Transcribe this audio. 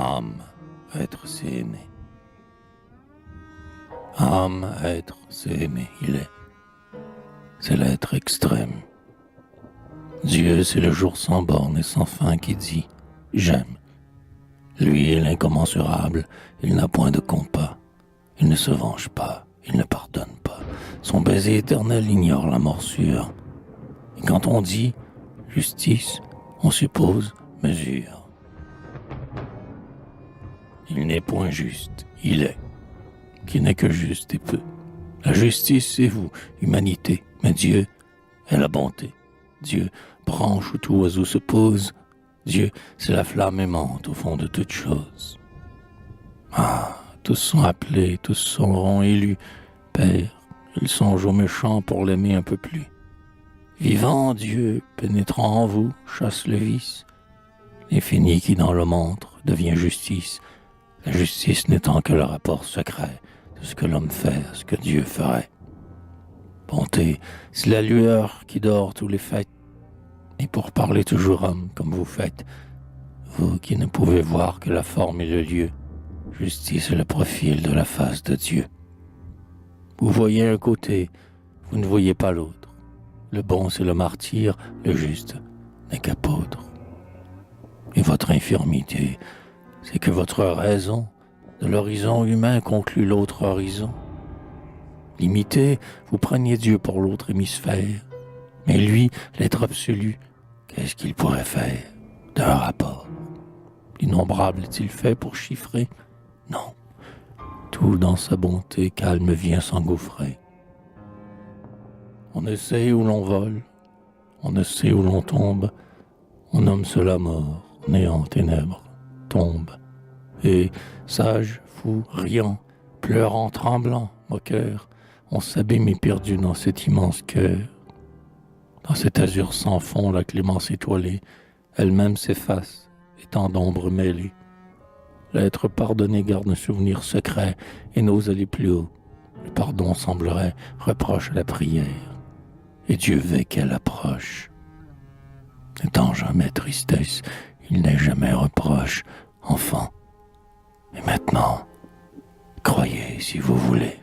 Âme, être, c'est aimer. Âme, être, c'est aimer. C'est l'être extrême. Dieu, c'est le jour sans borne et sans fin qui dit « J'aime ». Lui est l'incommensurable, il n'a point de compas. Il ne se venge pas, il ne pardonne pas. Son baiser éternel ignore la morsure. Et quand on dit « justice », on suppose « mesure ». Il n'est point juste, il est, qui n'est que juste et peu. La justice, c'est vous, humanité, mais Dieu est la bonté. Dieu, branche où tout oiseau se pose. Dieu, c'est la flamme aimante au fond de toute chose. Ah, tous sont appelés, tous seront élus. Père, ils songent aux méchants pour l'aimer un peu plus. Vivant Dieu, pénétrant en vous, chasse le vice. L'infini qui dans le montre devient justice. La justice n'étant que le rapport secret de ce que l'homme fait, ce que Dieu ferait. Bonté, c'est la lueur qui dort tous les faits. Et pour parler toujours homme comme vous faites, vous qui ne pouvez voir que la forme et le lieu, justice est le profil de la face de Dieu. Vous voyez un côté, vous ne voyez pas l'autre. Le bon c'est le martyr, le juste n'est qu'apôtre. Et votre infirmité, c'est que votre raison de l'horizon humain conclut l'autre horizon. Limité, vous preniez Dieu pour l'autre hémisphère, mais lui, l'être absolu, qu'est-ce qu'il pourrait faire d'un rapport? L'innombrable est-il fait pour chiffrer? Non, tout dans sa bonté calme vient s'engouffrer. On ne sait où l'on vole, on ne sait où l'on tombe, on nomme cela mort, néant, ténèbres, tombe. Et, sage, fou, riant, pleurant, tremblant, moqueur, on s'abîme éperdu dans cet immense cœur. Dans cet azur sans fond, la clémence étoilée, elle-même s'efface, étant d'ombre mêlée. L'être pardonné garde un souvenir secret et n'ose aller plus haut. Le pardon semblerait reproche à la prière, et Dieu veut qu'elle approche. N'étant jamais tristesse, il n'est jamais reproche, enfant. Et maintenant, croyez si vous voulez.